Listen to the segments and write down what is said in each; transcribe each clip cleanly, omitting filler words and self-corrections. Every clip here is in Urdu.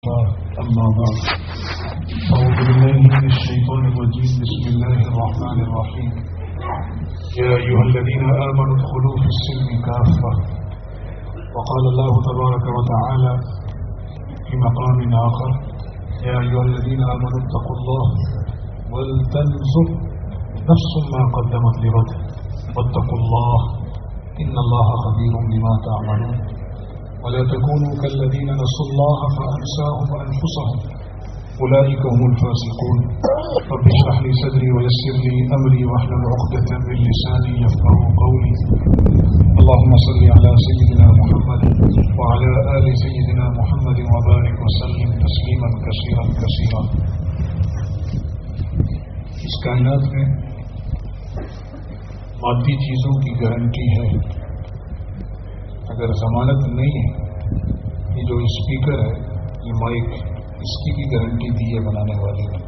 أما بعد أعوذ بالله من الشيطان الرجيم بسم الله الرحمن الرحيم يا أيها الذين آمنوا ادخلوا في السلم كافة وقال الله تبارك وتعالى في مقام آخر يا أيها الذين آمنوا اتقوا الله ولتنظر نفس ما قدمت لغد واتقوا الله إن الله خبير بما تعملون ولا تكونوا كالذين نسوا الله فأنساهم أنفسهم أولئك هم الفاسقون رب اشرح لي صدري ويسر لي أمري واحلل عقدة من لساني يفقهوا قولي اللهم صل على سيدنا محمد وعلى آل سيدنا محمد وبارك وسلم تسليما كثيرا كثيرا. اس کائنات میں مادی چیزوں کی گارنٹی ہے، اگر ضمانت نہیں ہے. یہ جو اسپیکر ہے، یہ مائک، اس کی بھی گارنٹی دی ہے بنانے والے نے،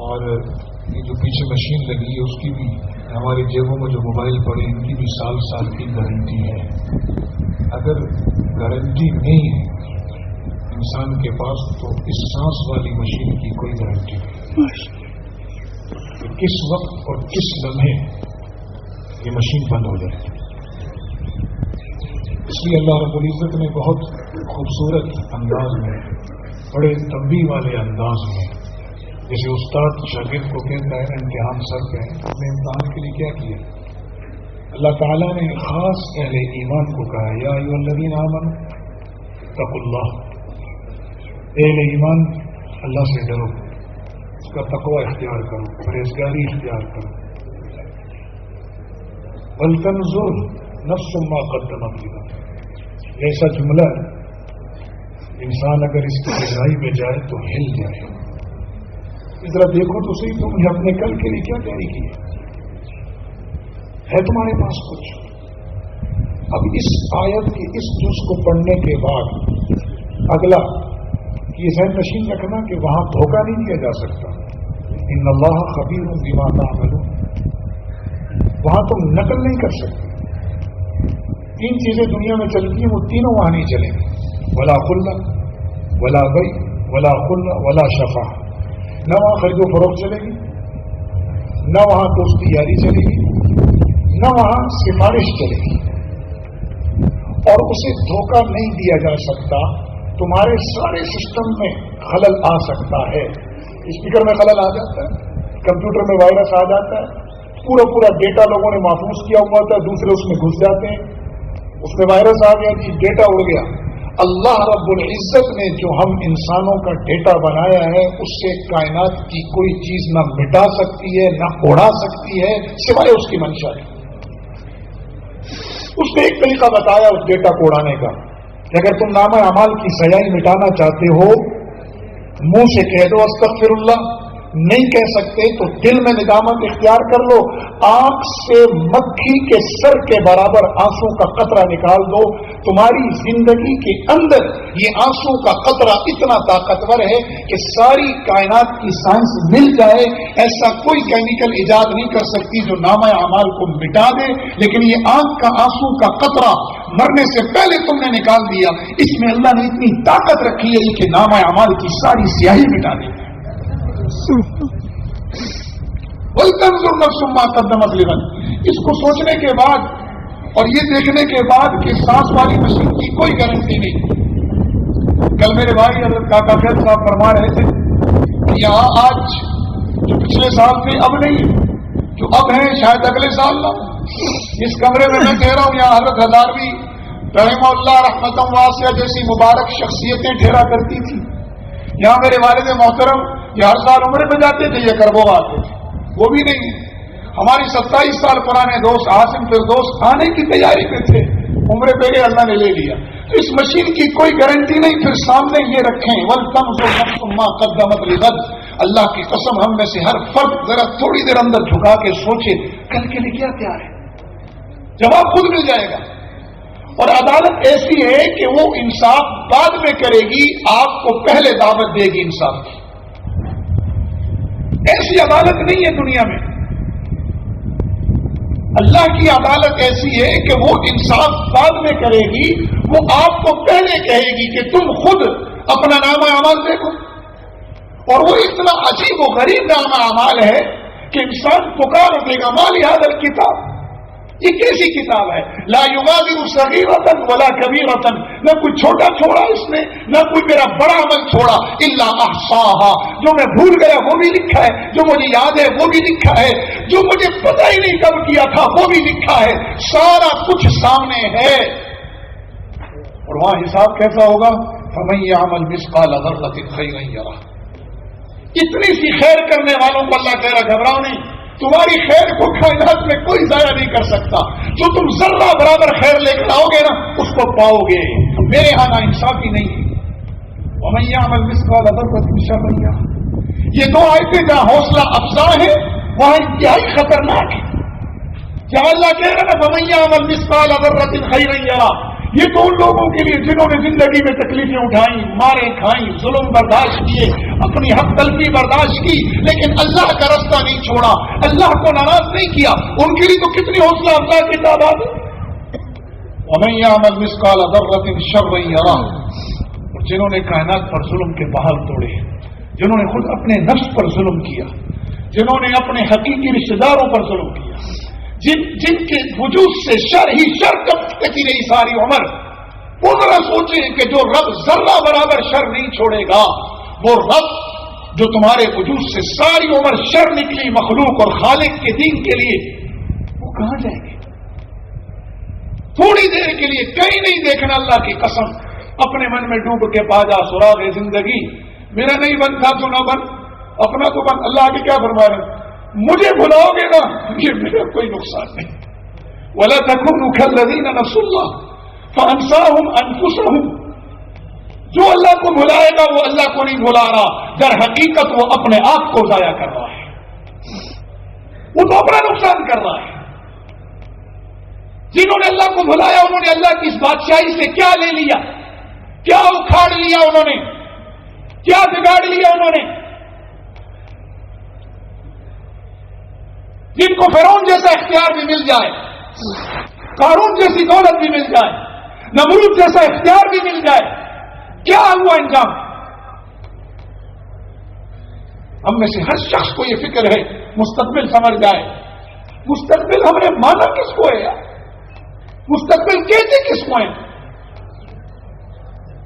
اور یہ جو پیچھے مشین لگی ہے اس کی بھی، ہماری جیبوں میں جو موبائل پڑے ان کی بھی سال کی گارنٹی ہے. اگر گارنٹی نہیں ہے انسان کے پاس تو اس سانس والی مشین کی کوئی گارنٹی نہیں کہ کس وقت اور کس لمحے یہ مشین بند ہو جائے. اس لیے اللہ رب العزت نے بہت خوبصورت انداز میں، بڑے تنبیہ والے انداز میں، جیسے استاد شاگرد کو کہتا ہے امتحان سر پہ اپنے امتحان کے لیے کیا کیا، اللہ تعالیٰ نے خاص اہل ایمان کو کہا یا ایھا الذین آمنوا اتقوا اللہ، اہل ایمان اللہ سے ڈرو، اس کا تقوی اختیار کرو، پرہیزگاری اختیار کرو. ولتنظر نفس ما قدمت لغد، ایسا جملہ انسان اگر اس کی گہرائی میں جائے تو ہل جائے. ذرا دیکھو تو صحیح، تم نے اپنے کل کے لیے کیا تیاری کی ہے تمہارے پاس کچھ؟ اب اس آیت کے اس جز کو پڑھنے کے بعد اگلا یہ ذہن نشین رکھنا کہ وہاں دھوکہ نہیں دیا جا سکتا. ان اللہ خبیر بما تعملون، وہاں تم نقل نہیں کر سکتے. تین چیزیں دنیا میں چلتی ہیں، وہ تینوں وہاں نہیں چلیں گی. ولا خلہ ولا بیع ولا خلہ ولا شفاع، نہ وہاں خرید و فروخت چلے گی، نہ وہاں دوستی یاری چلے گی، نہ وہاں سفارش چلے گی. اور اسے دھوکہ نہیں دیا جا سکتا. تمہارے سارے سسٹم میں خلل آ سکتا ہے. اسپیکر میں خلل آ جاتا ہے، کمپیوٹر میں وائرس آ جاتا ہے، پورا ڈیٹا لوگوں نے محفوظ کیا ہوا تھا، دوسرے اس میں گھس جاتے ہیں، اس میں وائرس آ گیا جی، ڈیٹا اڑ گیا. اللہ رب العزت نے جو ہم انسانوں کا ڈیٹا بنایا ہے اس سے کائنات کی کوئی چیز نہ مٹا سکتی ہے نہ اڑا سکتی ہے سوائے اس کی منشا ہے. اس نے ایک طریقہ بتایا اس ڈیٹا کو اڑانے کا کہ اگر تم نامہ اعمال کی سیاہی مٹانا چاہتے ہو، منہ سے کہہ دو استغفر اللہ، نہیں کہہ سکتے تو دل میں ندامت اختیار کر لو، آنکھ سے مکھی کے سر کے برابر آنسو کا قطرہ نکال دو. تمہاری زندگی کے اندر یہ آنسو کا قطرہ اتنا طاقتور ہے کہ ساری کائنات کی سائنس مل جائے ایسا کوئی کیمیکل ایجاد نہیں کر سکتی جو نامہ اعمال کو مٹا دے. لیکن یہ آنکھ کا آنسو کا قطرہ مرنے سے پہلے تم نے نکال دیا. اس میں اللہ نے اتنی طاقت رکھی ہے کہ نامہ اعمال کی ساری سیاہی مٹا دے. وَلْتَنْظُرْ نَفْسٌ مَا قَدَّمَتْ لِغَدٍ، اس کو سوچنے کے بعد اور یہ دیکھنے کے بعد کہ سانس والی مشین کی کوئی گارنٹی نہیں. کل میرے بھائی حضرت کاکا خیر صاحب فرما رہے تھے کہ یہاں آج جو پچھلے سال تھے اب نہیں، جو اب ہیں شاید اگلے سال نہ. اس کمرے میں میں کہہ رہا ہوں یہاں حضرت ہزاروی رحمہ اللہ رحمتم واسعہ جیسی مبارک شخصیتیں ٹھہرا کرتی تھی. یہاں میرے والد محترم یہ ہر سال عمرے میں جاتے تھے، یہ کربو آتے تھے، وہ بھی نہیں. ہماری 27 سال پرانے دوست عاصم فردوس آنے کی تیاری میں تھے، عمرے پہ گئے، اللہ نے لے لیا. تو اس مشین کی کوئی گارنٹی نہیں. پھر سامنے یہ رکھیں وَلْتَنْظُرْ نَفْسٌ مَا قَدَّمَتْ لِغَدٍ. اللہ کی قسم ہم میں سے ہر فرد ذرا تھوڑی دیر اندر جھکا کے سوچے کل کے لیے کیا تیار ہے. جواب خود مل جائے گا. اور عدالت ایسی ہے کہ وہ انصاف بعد میں کرے گی، آپ کو پہلے دعوت دے گی انصاف کی. ایسی عدالت نہیں ہے دنیا میں. اللہ کی عدالت ایسی ہے کہ وہ انصاف بعد میں کرے گی، وہ آپ کو پہلے کہے گی کہ تم خود اپنا نامہ اعمال دیکھو، اور وہ اتنا عجیب و غریب نامہ اعمال ہے کہ انسان پکار اٹھے گا ما لہذا الکتاب، یہ کیسی کتاب ہے، لا یغادر صغیرۃ ولا کبیرۃ، نہ کوئی چھوٹا چھوڑا اس نے، نہ کوئی میرا بڑا عمل چھوڑا، الا احصاها، جو میں بھول گیا وہ بھی لکھا ہے، جو مجھے یاد ہے وہ بھی لکھا ہے، جو مجھے پتہ ہی نہیں کب کیا تھا وہ بھی لکھا ہے، سارا کچھ سامنے ہے۔ اور وہاں حساب کیسا ہوگا، فمن یعمل مثقال ذرۃ خیرا یرہ، اتنی سی خیر کرنے والوں کو اللہ کہہ رہا گھبراؤ نہیں، تمہاری خیر کو کائنات میں کوئی ضائع نہیں کر سکتا، جو تم ذرہ برابر خیر لے کر آؤ گے نا اس کو پاؤ گے، میرے ہاں نا انصافی نہیں ہے۔ ومن یعمل مثقال ذرۃ شرا یرہ، یہ دو آیتیں جہاں حوصلہ افزا ہے وہاں انتہائی خطرناک ہے۔ جہاں اللہ کہہ رہا نا ومن یعمل مثقال ذرۃ خیرا یرہ، یہ تو ان لوگوں کے لیے جنہوں نے زندگی میں تکلیفیں اٹھائیں، ماریں کھائیں، ظلم برداشت کیے، اپنی حق تلفی برداشت کی، لیکن اللہ کا رستہ نہیں چھوڑا، اللہ کو ناراض نہیں کیا، ان کے لیے تو کتنی حوصلہ افزا کی تعداد ہے۔ ومن یعمل مثقال ذرۃ شرا یرہ، اور جنہوں نے کائنات پر ظلم کے بحال توڑے، جنہوں نے خود اپنے نفس پر ظلم کیا، جنہوں نے اپنے حقیقی رشتہ داروں پر ظلم کیا، جن کے وجود سے شر ہی شر کب تکی رہی ساری عمر، وہ ذرا سوچیں کہ جو رب ذرہ برابر شر نہیں چھوڑے گا، وہ رب جو تمہارے وجود سے ساری عمر شر نکلی مخلوق اور خالق کے دین کے لیے، وہ کہاں جائیں گے؟ تھوڑی دیر کے لیے کہیں نہیں دیکھنا، اللہ کی قسم، اپنے من میں ڈوب کے پا جا سراغ زندگی، میرا نہیں بن تھا تو نہ بن، اپنا تو بن۔ اللہ کے کیا فرما رہے، مجھے بھلاؤ گے نا یہ میرا کوئی نقصان نہیں۔ وَلَا تَكُونُوا كَالَّذِينَ نَسُوا اللَّهَ فَأَنسَاهُمْ أَنفُسَهُمْ، جو اللہ کو بھلائے گا وہ اللہ کو نہیں بھلا رہا، در حقیقت وہ اپنے آپ کو ضائع کر رہا ہے، وہ تو اپنا نقصان کر رہا ہے۔ جنہوں نے اللہ کو بھلایا انہوں نے اللہ کی اس بادشاہی سے کیا لے لیا، کیا اکھاڑ لیا انہوں نے، کیا بگاڑ لیا انہوں نے؟ جن کو فرعون جیسا اختیار بھی مل جائے، قارون جیسی دولت بھی مل جائے، نمرود جیسا اختیار بھی مل جائے، کیا ہوا انجام؟ ہم میں سے ہر شخص کو یہ فکر ہے مستقبل سمجھ جائے، مستقبل ہم نے مانا کس کو ہے، مستقبل کہتے کس کو ہے؟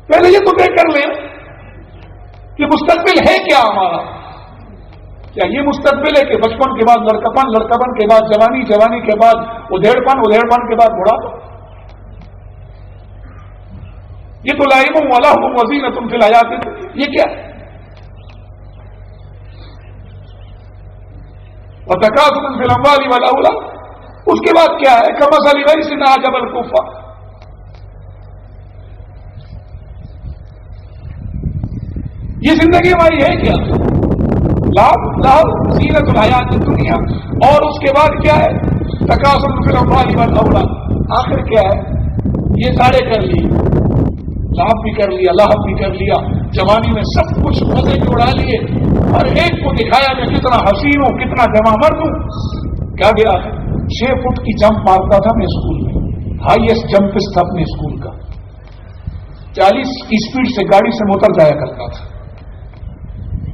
پہلے یہ تو طے کر لیں کہ مستقبل ہے کیا ہمارا، کیا یہ مستقبل ہے کہ بچپن کے بعد لڑکپن، لڑکپن کے بعد جوانی، جوانی کے بعد ادھیڑپن، ادھیڑپن کے بعد بڑھاپا؟ یہ تو لائم ولہو وزینۃ فی الحیاۃ الدنیا، یہ کیا ہے؟ وتکاثر فی الاموال والاولاد، اس کے بعد کیا ہے؟ کمثل غیث اعجب الکفار، یہ زندگی ہماری ہے کیا؟ لاؤ زینت الحیات الدنیا، اور اس کے بعد کیا ہے؟ تکاثر فی الاموال والاولاد، آخر کیا ہے؟ یہ سارے کر لیے، لاپ بھی کر لیا، لاحب بھی کر لیا، جوانی میں سب کچھ مزے بھی اڑا لیے، ہر ایک کو دکھایا میں کتنا حسین ہوں، کتنا جمع مرد ہوں۔ کیا گیا ہے؟ 6 فٹ کی جمپ مارتا تھا میں اسکول میں، ہائیسٹ جمپسٹ تھا اپنے اسکول کا، 40 کی اسپیڈ سے گاڑی سے اتر جایا کرتا تھا۔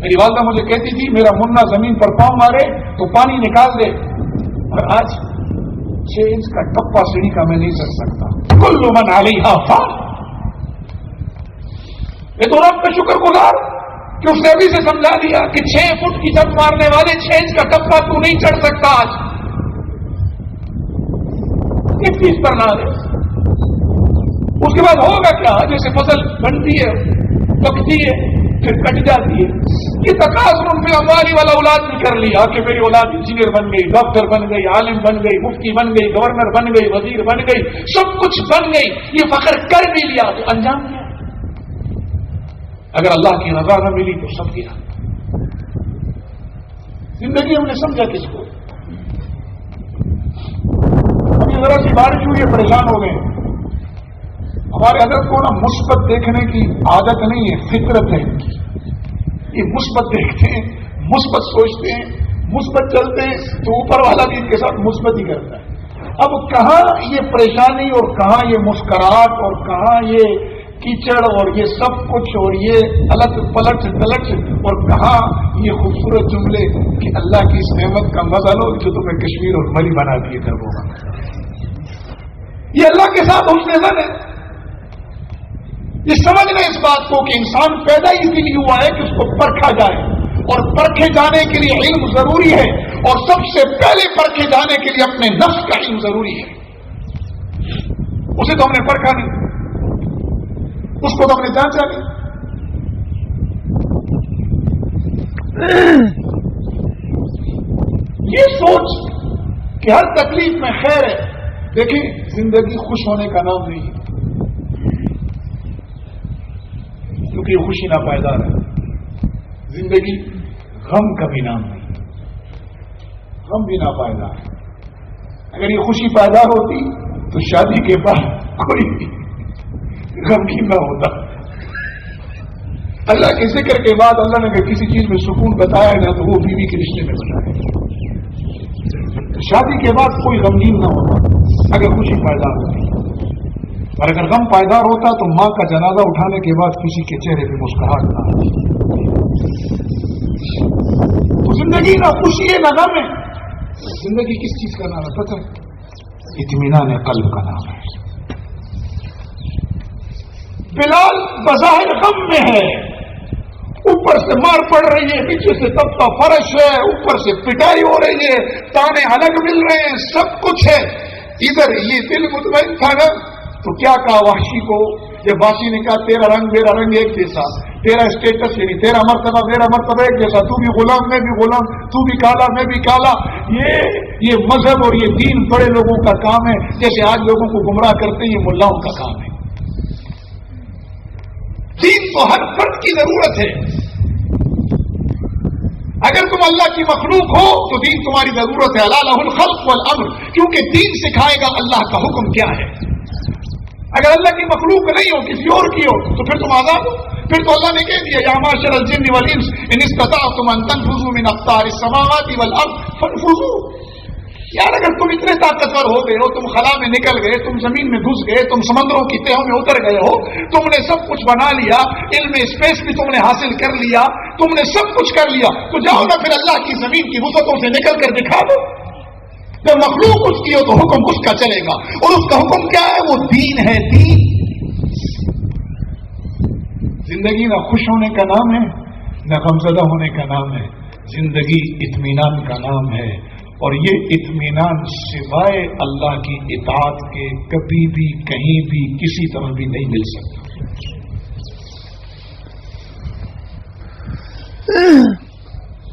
میری والدہ مجھے کہتی تھی میرا منا زمین پر پاؤں مارے تو پانی نکال دے، اور آج 6 انچ کا ٹپا سیڑھی کا میں نہیں چڑھ سکتا۔ کل من علیہا فان، یہ تو رب کا شکر گزار کہ اس نے ابھی سے سمجھا دیا کہ 6 فٹ کی جمپ مارنے والے 6 انچ کا ٹپا تو نہیں چڑھ سکتا آج، اس چیز پر نہ دے۔ اس کے بعد ہوگا کیا؟ جیسے فصل بنتی ہے، پکتی ہے، پھر کٹ جاتی ہے۔ یہ تکاثر فی الاموال والاولاد بھی کر لیا کہ میری اولاد انجینئر بن گئی، ڈاکٹر بن گئی، عالم بن گئی، مفتی بن گئی، گورنر بن گئی، وزیر بن گئی، سب کچھ بن گئی، یہ فخر کر بھی لیا، تو انجام کیا؟ اگر اللہ کی رضا نہ ملی تو سب گیا۔ زندگی ہم نے سمجھا کس کو؟ ابھی ذرا سی بارش ہوئی ہے، پریشان ہو گئے۔ ہمارے حضرت کو نا مثبت دیکھنے کی عادت نہیں ہے، فطرت ہے ان کی، یہ مثبت دیکھتے ہیں، مثبت سوچتے ہیں، مثبت چلتے ہیں، تو اوپر والا بھی ان کے ساتھ مثبت ہی کرتا ہے۔ اب کہاں یہ پریشانی اور کہاں یہ مسکراہٹ اور کہاں یہ کیچڑ اور یہ سب کچھ اور یہ الٹ پلٹ تلٹ اور کہاں یہ خوبصورت جملے کہ اللہ کی اس نعمت کا مزہ لو جو تمہیں کشمیر اور مری بنا دیے کر ہوگا. یہ اللہ کے ساتھ حسن ظن ہے. یہ سمجھ لیں اس بات کو کہ انسان پیدا اسی لیے ہوا ہے کہ اس کو پرکھا جائے اور پرکھے جانے کے لیے علم ضروری ہے اور سب سے پہلے پرکھے جانے کے لیے اپنے نفس کا علم ضروری ہے. اسے تو ہم نے پرکھا نہیں, اس کو تو ہم نے جانچا نہیں. یہ سوچ کہ ہر تکلیف میں خیر ہے. دیکھیں زندگی خوش ہونے کا نام نہیں ہے کیونکہ یہ خوشی نہ پائیدار ہے. زندگی غم کا بھی نام نہیں, غم بھی نہ پائیدار ہے. اگر یہ خوشی پائیدار ہوتی تو شادی کے بعد کوئی غمگین نہ ہوتا. اللہ کے ذکر کے بعد اللہ نے اگر کسی چیز میں سکون بتایا نہ تو وہ بیوی کے رشتے میں بتایا. شادی کے بعد کوئی غمگین نہ ہوتا اگر خوشی پائیدار ہوتی. اور اگر غم پائیدار ہوتا تو ماں کا جنازہ اٹھانے کے بعد کسی کے چہرے پہ مسکراہٹ نہ ہوتی. تو زندگی نہ خوشی ہے نہ غم ہے. زندگی کس چیز کا نام ہے پتہ ہے؟ اطمینان قلب کا نام ہے. بلال بظاہر غم میں ہے, اوپر سے مار پڑ رہی ہے, نیچے سے تبتا فرش ہے, اوپر سے پٹائی ہو رہی ہے, تانے الگ مل رہے ہیں, سب کچھ ہے. ادھر یہ دل مطمئن تھا نا تو کیا کہا وحشی کو جب وحشی نے کہا تیرا رنگ میرا رنگ ایک جیسا, تیرا اسٹیٹس یعنی تیرا مرتبہ میرا مرتبہ ایک جیسا, تو بھی غلام میں بھی غلام, تو بھی کالا میں بھی کالا. یہ مذہب اور یہ دین بڑے لوگوں کا کام ہے, جیسے آج لوگوں کو گمراہ کرتے ہیں یہ ملاؤں کا کام ہے. دین تو ہر فرد کی ضرورت ہے. اگر تم اللہ کی مخلوق ہو تو دین تمہاری ضرورت ہے. الا لہ الخلق والامر, کیونکہ دین سکھائے گا اللہ کا حکم کیا ہے. اگر اللہ کی مخلوق نہیں ہو, کسی اور کی ہو, تو پھر تم آزاد ہو. پھر تو اللہ نے کہہ دیا یا معاشر الجن والانس ان استطعتم ان تنفذوا من اقطار السماوات والارض فانفذوا. یار اگر تم اتنے طاقتور ہو گئے ہو, تم خلا میں نکل گئے, تم زمین میں گھس گئے, تم سمندروں کی تہوں میں اتر گئے ہو, تم نے سب کچھ بنا لیا, علم اسپیس بھی تم نے حاصل کر لیا, تم نے سب کچھ کر لیا, تو جاؤ نا پھر اللہ کی زمین کی وسعتوں سے نکل کر دکھا دو. جب مخلوق اس کی ہو تو حکم اس کا چلے گا, اور اس کا حکم کیا ہے؟ وہ دین ہے. دین زندگی نہ خوش ہونے کا نام ہے نہ غمزدہ ہونے کا نام ہے. زندگی اطمینان کا نام ہے, اور یہ اطمینان سوائے اللہ کی اطاعت کے کبھی بھی کہیں بھی کسی طرح بھی نہیں مل سکتا.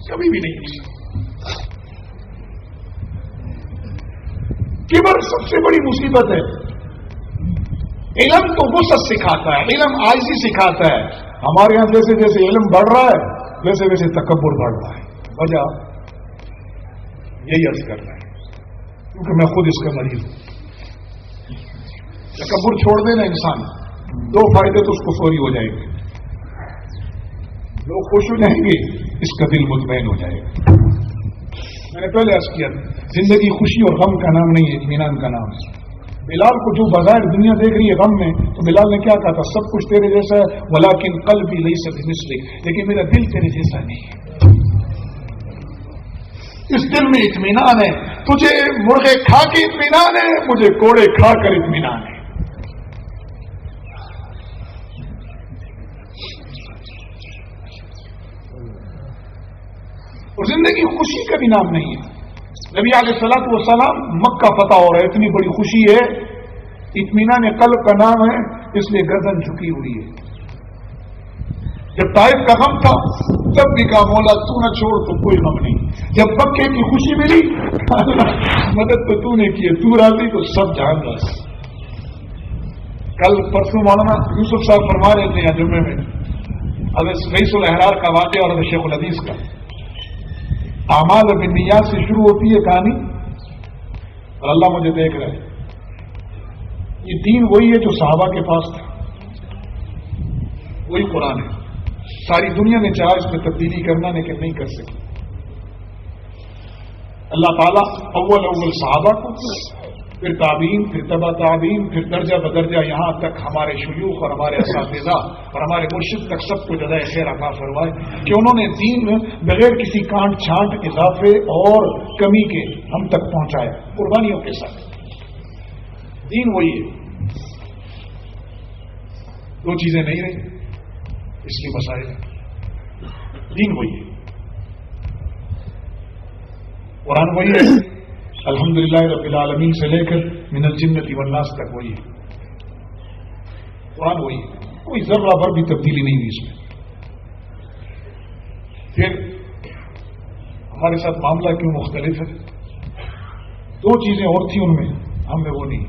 کبھی بھی نہیں مل سکتا. کبر سب سے بڑی مصیبت ہے. علم تو وسعت سکھاتا ہے, علم عاجزی سکھاتا ہے. ہمارے یہاں جیسے جیسے علم بڑھ رہا ہے ویسے ویسے تکبر بڑھ رہا ہے. وجہ یہی عرض کر رہا ہے کیونکہ میں خود اس کا مریض ہوں. تکبر چھوڑ دینا انسان, دو فائدے تو اس کو فوری ہو جائیں گے. لوگ خوش ہو جائیں گے, اس کا دل مطمئن ہو جائے گا. میں نے پہلے عرض کیا زندگی خوشی اور غم کا نام نہیں ہے, اطمینان کا نام ہے. بلال کو جو بظاہر دنیا دیکھ رہی ہے غم میں, تو بلال نے کیا کہا تھا؟ سب کچھ تیرے جیسا ہے, ولیکن قلبی لیس بمثلک, لیکن میرا دل تیرے جیسا نہیں ہے. اس دل میں اطمینان ہے. تجھے مرغے کھا کے اطمینان ہے, مجھے کوڑے کھا کر اطمینان ہے. اور زندگی خوشی کا بھی نام نہیں ہے. نبی علیہ الصلوۃ والسلام مکہ فتح ہو رہا ہے, اتنی بڑی خوشی ہے, اطمینان قلب کا نام ہے, اس لیے گردن جھکی ہوئی ہے. جب طائف کا غم تھا تب بھی کہا مولا تو نہ چھوڑ تو کوئی غم نہیں. جب مکے کی خوشی ملی مدد تو نے کی, تو راضی تو سب جہان راضی. کل پرسوں مولانا یوسف صاحب فرما رہے تھے یہاں جمعے میں حضرت رئیس الاحرار کا واقعہ اور حضرت شیخ الحدیث کا. اعمال بالنیات سے شروع ہوتی ہے کہانی, اور اللہ مجھے دیکھ رہا ہے. یہ دین وہی ہے جو صحابہ کے پاس تھا, وہی قرآن ہے. ساری دنیا نے چاہا اس میں تبدیلی کرنا لیکن نہیں کر سکی. اللہ تعالیٰ اول صحابہ کو پھر تعبیم، پھر تبا تعبیم، پھر درجہ بدرجہ یہاں تک ہمارے شیوخ اور ہمارے اساتذہ اور ہمارے مرشد تک سب کو جزائے خیر عطا فرمائے کہ انہوں نے دین بغیر کسی کانٹ چھانٹ اضافے اور کمی کے ہم تک پہنچایا قربانیوں کے ساتھ. دین وہی ہے، دو چیزیں نہیں رہی اس لیے مسائل. دین وہی ہے، قرآن وہی ہے، الحمدللہ رب العالمین سے لے کر من الجنۃ والناس تک وہی ہے. قرآن وہی ہے، کوئی ذرہ بھر بھی تبدیلی نہیں ہوئی اس میں. پھر ہمارے ساتھ معاملہ کیوں مختلف ہے؟ دو چیزیں اور تھیں ان میں، ہم میں وہ نہیں،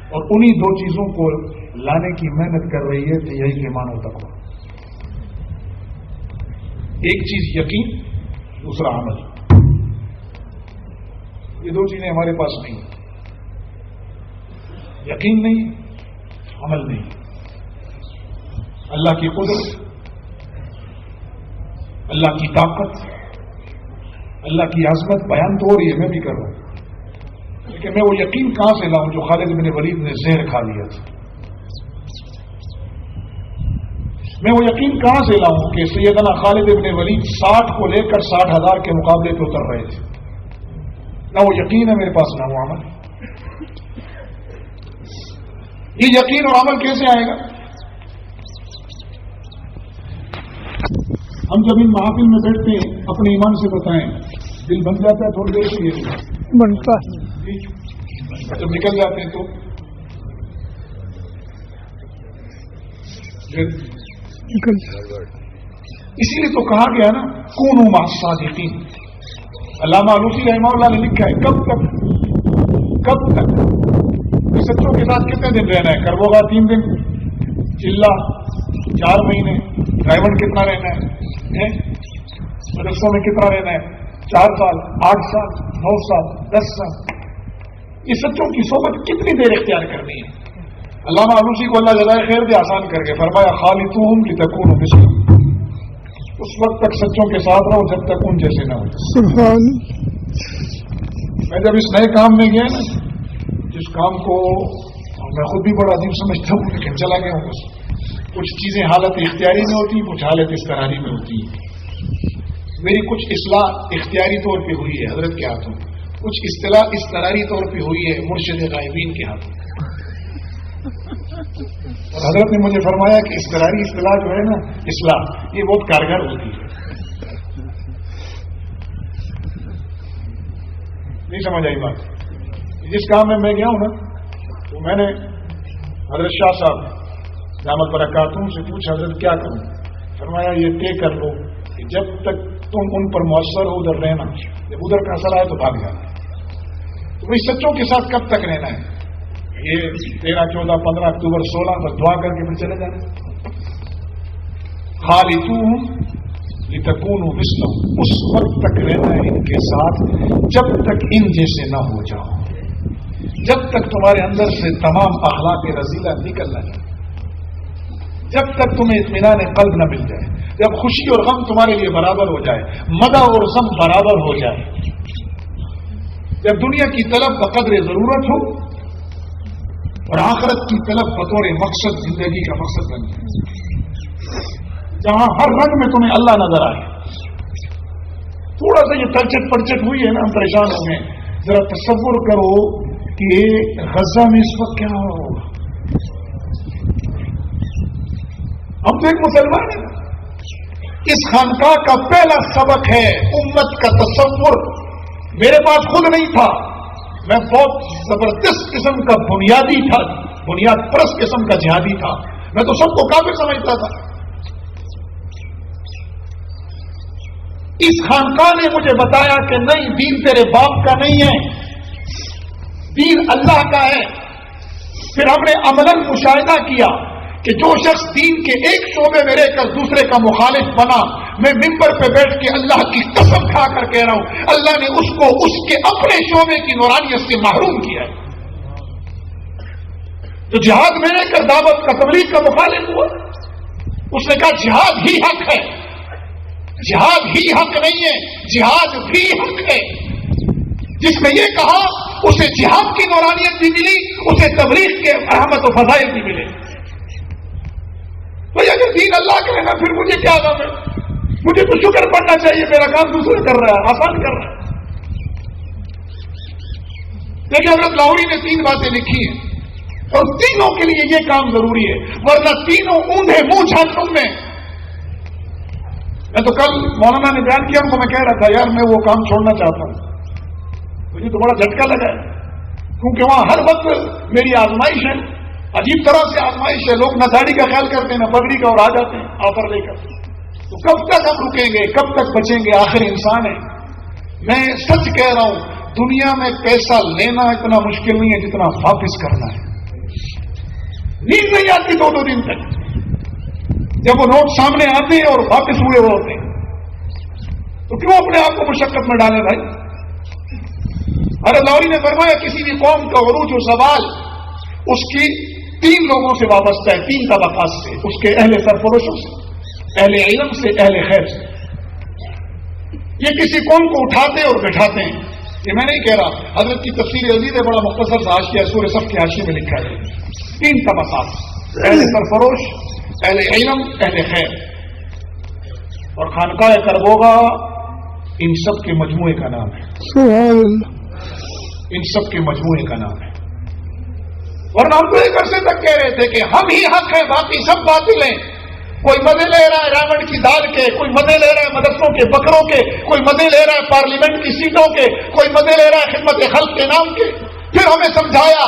اور انہی دو چیزوں کو لانے کی محنت کر رہی ہے کہ یہی ایمان و تقویٰ. ایک چیز یقین، دوسرا عمل. یہ دو چیزیں ہمارے پاس نہیں، یقین نہیں، عمل نہیں. اللہ کی قدرت، اللہ کی طاقت، اللہ کی عظمت بیان تو ہو رہی ہے، میں بھی کر رہا ہوں، لیکن میں وہ یقین کہاں سے لاؤں جو خالد بن ولید نے زہر کھا لیا تھا؟ میں وہ یقین کہاں سے لاؤں کہ سیدنا خالد بن ولید 60 کو لے کر 60,000 کے مقابلے پہ اتر رہے تھے؟ نہ وہ یقین ہے میرے پاس، نہ وہ عمل. یہ یقین اور عمل کیسے آئے گا؟ ہم جب ان محافل میں بیٹھتے ہیں اپنے ایمان سے بتائیں، دل بن جاتا ہے تھوڑی دیر سے، یہ بنتا ہے، جب نکل جاتے ہیں تو اسی لیے تو کہا گیا نا کونوا مع الصادقین. علامہ علوسی رحمہ اللہ نے لکھا ہے کب تک سچوں کے ساتھ کتنے دن رہنا ہے؟ کربوگا 3 دن، چلا 4 مہینے، ڈرائیور کتنا رہنا ہے، مدرسوں میں کتنا رہنا ہے، 4 سال، 8 سال، 9 سال، 10 سال. یہ سچوں کی صحبت کتنی دیر اختیار کرنی ہے؟ علامہ علوسی کو اللہ جزائے خیر دے آسان کر کے فرمایا خالطوہم لتکونوا مثلہم. اس وقت تک سچوں کے ساتھ رہو جب تک ان جیسے نہ ہو. سبحان. میں جب اس نئے کام میں گیا نا، جس کام کو میں خود بھی بڑا عجیب سمجھتا ہوں لیکن چلا گیا ہوں، بس کچھ چیزیں حالت اختیاری میں ہوتی، کچھ حالت اضطراری میں ہوتی ہے. میری کچھ اصلاح اختیاری طور پہ ہوئی ہے حضرت کے ہاتھوں، کچھ اصطلاح اضطراری طور پہ ہوئی ہے مرشد غائبین کے ہاتھوں. اور حضرت نے مجھے فرمایا کہ اضطراری اصطلاح جو ہے نا، اصلاح، یہ بہت کارگر ہوتی ہے. نہیں سمجھ آئی بات؟ جس کام میں گیا ہوں نا، تو میں نے حضرت شاہ صاحب دامت برکاتہم سے پوچھا حضرت کیا کروں؟ فرمایا یہ طے کر لو کہ جب تک تم ان پر مؤثر ہو ادھر رہنا، جب ادھر کا اثر آئے تو بھاگ جانا. تو بھائی سچوں کے ساتھ کب تک رہنا ہے؟ یہ 13, 14, 15 اکتوبر 16 بس دعا کر کے پھر چلے جانا. خالطوہم لتکونوا مثلہم، اس وقت تک رہنا ہے ان کے ساتھ جب تک ان جیسے نہ ہو جاؤ، جب تک تمہارے اندر سے تمام اخلاق رذیلہ نکل نہ جائے، جب تک تمہیں اطمینان قلب نہ مل جائے، جب خوشی اور غم تمہارے لیے برابر ہو جائے، مدح اور غم برابر ہو جائے، جب دنیا کی طلب بقدر ضرورت ہو اور آخرت کی طلب بطور مقصد زندگی کا مقصد بن جائے، جہاں ہر رنگ میں تمہیں اللہ نظر آئے. تھوڑا سا یہ ترچٹ پرچٹ ہوئی ہے نا، ہم پریشان ہو گئے. ذرا تصور کرو کہ غزہ میں اس وقت کیا ہوگا. ہم تو ایک مسلمان ہیں. اس خانقاہ کا پہلا سبق ہے امت کا تصور. میرے پاس خود نہیں تھا، میں بہت زبردست قسم کا بنیادی تھا، بنیاد پرست قسم کا جہادی تھا. میں تو سب کو کافر سمجھتا تھا. اس خانقاہ نے مجھے بتایا کہ نہیں، دین تیرے باپ کا نہیں ہے، دین اللہ کا ہے. پھر ہم نے عملاً مشاہدہ کیا کہ جو شخص دین کے ایک شعبے میں رہ کر دوسرے کا مخالف بنا، میں ممبر پہ بیٹھ کے اللہ کی قسم کھا کر کہہ رہا ہوں، اللہ نے اس کو اس کے اپنے شعبے کی نورانیت سے محروم کیا ہے. جو جہاد میں رہ کر دعوت کا تبلیغ کا مخالف ہوا، اس نے کہا جہاد ہی حق ہے. جہاد ہی حق نہیں ہے، جہاد بھی حق ہے. جس نے یہ کہا اسے جہاد کی نورانیت بھی ملی، اسے تبلیغ کے رحمت و فضائل بھی ملے. بھائی اگر دین اللہ کا ہے نا پھر مجھے کیا غم ہے؟ مجھے تو شکر پڑنا چاہیے، میرا کام دوسرے کر رہا ہے، آسان کر رہا ہے. دیکھیں حضرت لاہوری نے 3 باتیں لکھی ہیں اور تینوں کے لیے یہ کام ضروری ہے، ورنہ تینوں اوندھے منہ جھانٹوں میں. میں تو کل مولانا نے بیان کیا ان کو میں کہہ رہا تھا یار میں وہ کام چھوڑنا چاہتا ہوں. مجھے تو بڑا جھٹکا لگا ہے کیونکہ وہاں ہر وقت میری آزمائش ہے، عجیب طرح سے آزمائش ہے. لوگ نہ داڑھی کا خیال کرتے ہیں نہ پگڑی کا اور آ جاتے ہیں آفر لے کر. تو کب تک ہم رکیں گے، کب تک بچیں گے؟ آخر انسان ہے. میں سچ کہہ رہا ہوں دنیا میں پیسہ لینا اتنا مشکل نہیں ہے جتنا واپس کرنا ہے. نیند نہیں آتی 2 دن تک جب وہ نوٹ سامنے آتے ہیں اور واپس ہوئے ہوتے ہیں. تو کیوں اپنے آپ کو مشقت میں ڈالیں بھائی؟ حضرت لاہوری نے فرمایا کسی بھی قوم کا عروج و زوال اس کی 3 لوگوں سے وابستہ ہے، 3 طبقات سے، اس کے اہل سرفروشوں سے، اہل علم سے، اہل خیر سے. یہ کسی قوم کو اٹھاتے اور بٹھاتے ہیں. یہ میں نہیں کہہ رہا، حضرت کی تفسیر عزیز ہے، بڑا مختصر سا حاشیہ سورہ صف کے حاشیے میں لکھا ہے. 3 طبقات، اہل سرفروش، اہل علم، اہل خیر. اور خانقاہ کربوغا ان سب کے مجموعے کا نام ہے. سبحان اللہ. ان سب کے مجموعے کا نام ہے. ورنہ ہم تو ایک عرصے تک کہہ رہے تھے کہ ہم ہی حق ہیں باقی سب باطل ہیں. کوئی مزے لے رہا ہے راوڑ کی دال کے، کوئی مزے لے رہا ہے مدرسوں کے بکروں کے، کوئی مزے لے رہا ہے پارلیمنٹ کی سیٹوں کے، کوئی مزے لے رہا ہے خدمت خلق کے نام کے. پھر ہمیں سمجھایا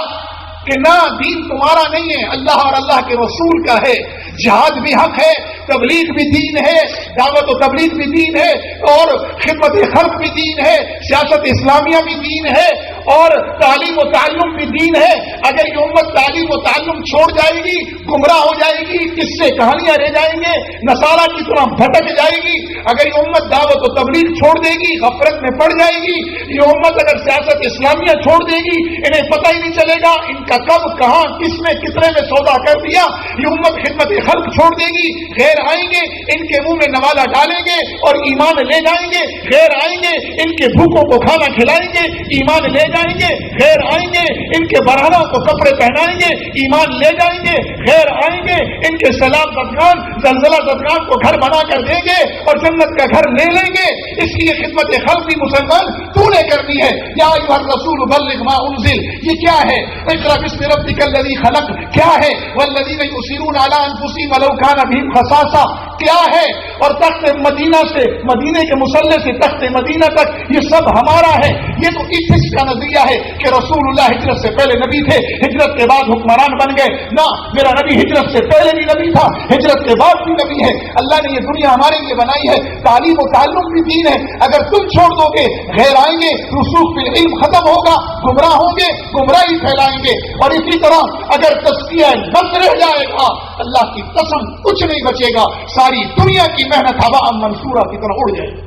کہ نہ دین تمہارا نہیں ہے، اللہ اور اللہ کے رسول کا ہے. جہاد بھی حق ہے، تبلیغ بھی دین ہے، دعوت و تبلیغ بھی دین ہے، اور خدمت خلق بھی دین ہے، سیاست اسلامیہ بھی دین ہے، اور تعلیم و تعلم بھی دین ہے. اگر یہ امت تعلیم و تعلم چھوڑ جائے گی گمراہ ہو جائے گی، قصے کہانیاں رہ جائیں گے، نصارہ کی طرح بھٹک جائے گی. اگر یہ امت دعوت و تبلیغ چھوڑ دے گی غفلت میں پڑ جائے گی. یہ امت اگر سیاست اسلامیہ چھوڑ دے گی انہیں پتہ ہی نہیں چلے گا ان کا کب کہاں کس نے کتنے میں سودا کر دیا. یہ امت خدمت خلق چھوڑ دے گی، غیر آئیں گے ان کے منہ میں نوالا ڈالیں گے اور ایمان لے جائیں گے. غیر آئیں گے ان کے بھوکوں کو کھانا کھلائیں گے، ایمان لے جائیں گے. غیر آئیں گے ان کے برہنوں کو کپڑے پہنائیں گے، ایمان لے جائیں گے. غیر آئیں گے ان کے سیلاب زدگان زلزلہ زدگان کو گھر بنا کر دیں گے اور جنت کا گھر لے لیں گے. اس لیے خدمت خلق بھی مسلمان تو نے کرنی ہے. یا ایھا الرسول بلغ ما انزل، یہ کیا ہے؟ اقرأ باسم ربک الذی خلق کیا ہے؟ والذین یؤثرون علی انفسہم ولو کان بہم خصاصہ کیا ہے؟ اور تخت مدینہ سے، مدینے کے مصلی سے تخت مدینہ تک یہ سب ہمارا ہے. یہ تو ایتھکس کا نظریہ ہے کہ رسول اللہ ہجرت سے پہلے نبی تھے، ہجرت کے بعد حکمران بن گئے. نہ، میرا نبی ہجرت سے پہلے بھی نبی تھا، ہجرت کے بعد بھی نبی ہے. اللہ نے یہ دنیا ہمارے لیے بنائی ہے. تعلیم و تعلم بھی دین ہے. اگر تم چھوڑ دو گے غیر آئیں گے، رسوخ فی العلم ختم ہوگا، گمراہ ہوں گے، گمراہی پھیلائیں گے. اور اسی طرح اگر تزکیہ نفس رہ جائے گا اللہ کی قسم کچھ نہیں بچے گا. ساری دنیا کی محنت ہوا منصورہ کی طرح اڑ جائے گی.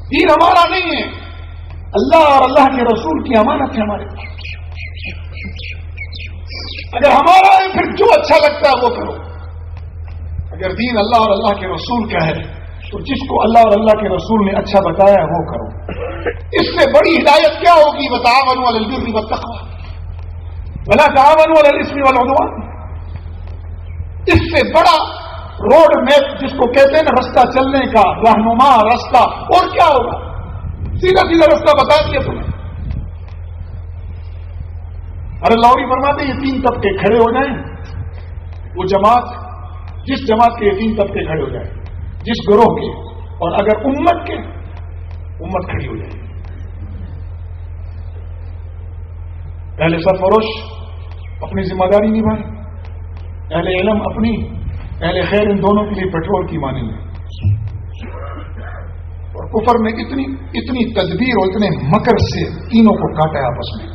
دین ہمارا نہیں ہے، اللہ اور اللہ کے رسول کی امانت ہے ہمارے پاس. اگر ہمارا ہے پھر جو اچھا لگتا ہے وہ کرو. اگر دین اللہ اور اللہ کے رسول کا ہے تو جس کو اللہ اور اللہ کے رسول نے اچھا بتایا ہے وہ کرو. اس سے بڑی ہدایت کیا ہوگی؟ وتعاونوا علی البر والتقوی ولا تعاونوا علی الاثم والعدوان. اس سے بڑا روڈ میپ جس کو کہتے ہیں نا، رستہ چلنے کا رہنما راستہ، اور کیا ہوگا؟ سیدھا سیدھا رستہ بتا دیا تمہیں. ارے لاہوری فرماتے یہ 3 طبقے کھڑے ہو جائیں، وہ جماعت جس جماعت کے یہ 3 طبقے کھڑے ہو جائیں، جس گروہ کے، اور اگر امت کے، امت کھڑی ہو جائے. اہل سرفروش اپنی ذمہ داری نبھائیں، اہل علم اپنی، اہل خیر ان دونوں کے لیے پیٹرول کی مانیں گے. اور کفر نے اتنی تدبیر اور اتنے مکر سے تینوں کو کاٹا ہے آپس میں.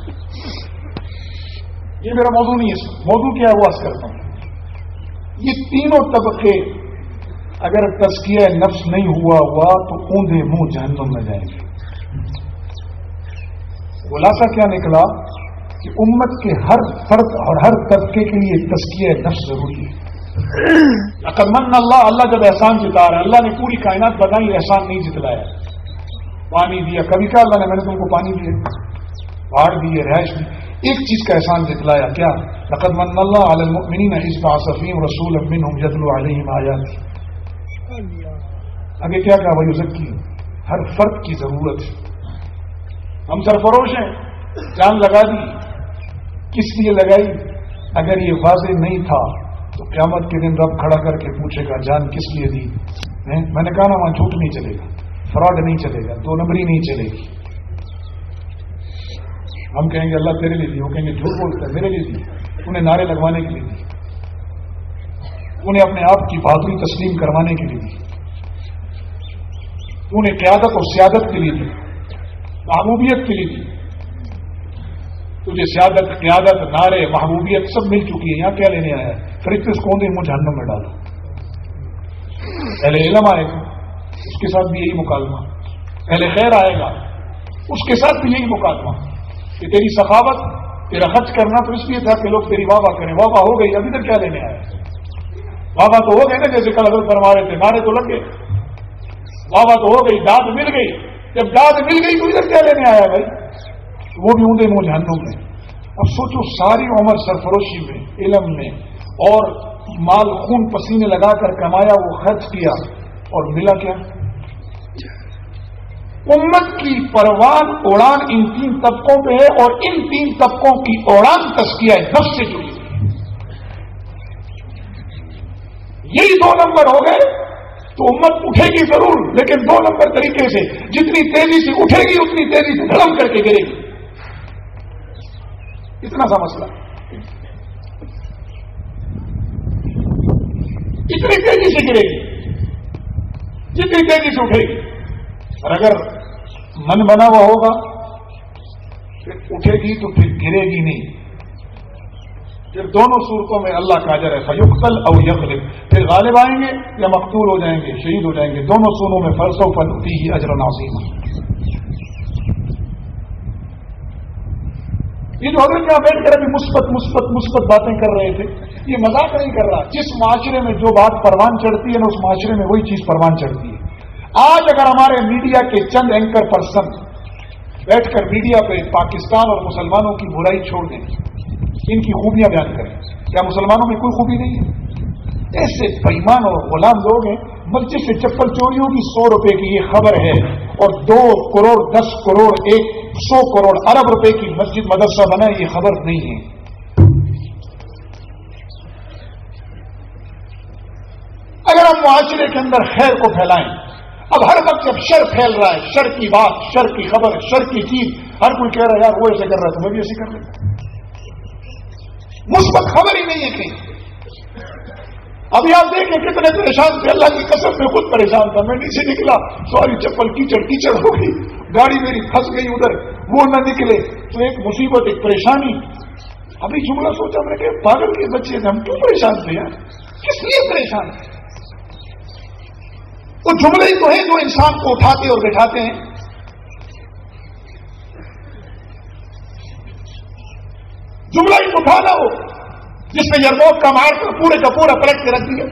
یہ میرا موضوع نہیں ہے، موضوع کیا ہے وہ عرض کرتا ہوں. یہ تینوں طبقے اگر تزکیہ نفس نہیں ہوا تو اوندھے منہ جہنم میں جائیں گے. خلاصہ کیا نکلا کہ امت کے ہر فرد اور ہر طبقے کے لیے تزکیہ نفس ضروری ہے. لقد من اللہ، اللہ جب احسان جتا رہا ہے، اللہ نے پوری کائنات بنائی، احسان نہیں جتلایا، پانی دیا، کبھی کہا اللہ نے میں نے تم کو پانی دیے، پہاڑ دیے، رہائش دی، ایک چیز کا احسان جتلایا، کیا؟ لقد من اللہ علی المؤمنین اذ بعث فیہم رسولا منہم یتلو علیہم آیاتہ. آگے کیا کہا؟ ویزکیہم، ہر فرد کی ضرورت ہے. ہم سرفروش ہیں، جان لگا دی، کس لیے لگائی؟ اگر یہ واضح نہیں تھا تو قیامت کے دن رب کھڑا کر کے پوچھے گا جان کس لیے دی؟ میں نے کہا نا وہاں جھوٹ نہیں چلے گا، فراڈ نہیں چلے گا، دو نمبری نہیں چلے گی. ہم کہیں گے اللہ تیرے لیے دی، وہ کہیں گے جھوٹ بولتا ہے، میرے لیے دی، انہیں نعرے لگوانے کے لیے دی، انہیں اپنے آپ کی بہادری تسلیم کروانے کے لیے دی، انہیں قیادت اور سیادت کے لیے دی، محبوبیت کے لیے دی. تجھے سیادت، قیادت، نعرے، محبوبیت سب مل چکی ہے، یہاں کیا لینے آیا ہے؟ فرشتے اس کو مجھ جہنم میں ڈالو. اہل علم آئے گا، اس کے ساتھ بھی یہی مکالمہ، اہل خیر آئے گا، اس کے ساتھ بھی یہی مکالمہ کہ تیری سخاوت، تیرا خرچ کرنا تو اس لیے تھا کہ لوگ تیری واہ واہ کریں. واہ واہ ہو گئی، ابھی تک کیا لینے آیا؟ واہ واہ تو ہو گئے نا، جیسے کل حضرت فرما رہے تھے، نعرے تو لگ گئے، واہ واہ تو ہو گئی، داد مل گئی. جب داد مل گئی تو ادھر کیا لینے آیا بھائی؟ وہ بھی اونڈے منہ جہنم میں. اب سوچو ساری عمر سرفروشی میں، علم میں، اور مال خون پسینے لگا کر کمایا، وہ خرچ کیا، اور ملا کیا؟ امت کی پروان اڑان ان تین طبقوں پہ ہے، اور ان تین طبقوں کی اڑان تزکیہ نفس سے جڑی ہوئی. یہی 2 نمبر ہو گئے تو امت اٹھے گی ضرور، لیکن 2 نمبر طریقے سے. جتنی تیزی سے اٹھے گی اتنی تیزی سے دھڑم کر کے گرے گی. اتنا سا مسئلہ، اتنی تیزی سے گرے گی جتنی تیزی سے اٹھے گی. اور اگر من بنا ہوا ہوگا پھر اٹھے گی تو پھر گرے گی نہیں. پھر دونوں صورتوں میں اللہ کا اجر ہے، فیقتل او یغلب، پھر غالب آئیں گے یا مقتول ہو جائیں گے، شہید ہو جائیں گے. دونوں صورتوں میں فسوف نؤتیہ اجرا عظیما. یہ جو حضرت یہاں بیٹھ کر ابھی مثبت باتیں کر رہے تھے، یہ مذاق نہیں کر رہا. جس معاشرے میں جو بات پروان چڑھتی ہے نا، اس معاشرے میں وہی چیز پروان چڑھتی ہے. آج اگر ہمارے میڈیا کے چند اینکر پرسن بیٹھ کر میڈیا پہ پاکستان اور مسلمانوں کی برائی چھوڑ دیں، ان کی خوبیاں بیان کریں، کیا مسلمانوں میں کوئی خوبی نہیں ہے؟ ایسے بےمان اور غلام لوگ ہیں. مسجد سے چپل چوری ہوگی 100 روپے کی یہ خبر ہے، اور 2 کروڑ 10 کروڑ 100 کروڑ ارب روپے کی مسجد مدرسہ بنا، یہ خبر نہیں ہے. اگر ہم معاشرے کے اندر خیر کو پھیلائیں، اب ہر وقت جب شر پھیل رہا ہے، شر کی بات، شر کی خبر، شر کی چیز، ہر کوئی کہہ رہا ہے یار وہ ایسے کر رہا ہے تو میں بھی ایسے کر لیتا. مثبت خبر ہی نہیں ہے کہیں. ابھی آپ دیکھیں کتنے پریشان تھے، اللہ کی قسم میں خود پریشان تھا. میں نیچے نکلا، سوری چپل کیچڑ ہو گئی، گاڑی میری پھنس گئی ادھر، وہ نہ نکلے تو ایک مصیبت، ایک پریشانی. ابھی جملہ سوچا میں کہ پاگل کے بچے تھے، ہم کیوں پریشان تھے یار؟ کس لیے پریشان تھے؟ وہ جملے ہی تو ہیں جو انسان کو اٹھاتے اور بٹھاتے ہیں. جملہ ہی اٹھانا ہو جس میں یرموک کا مار کر پورے کا پورا پلٹ کے رکھ دیا.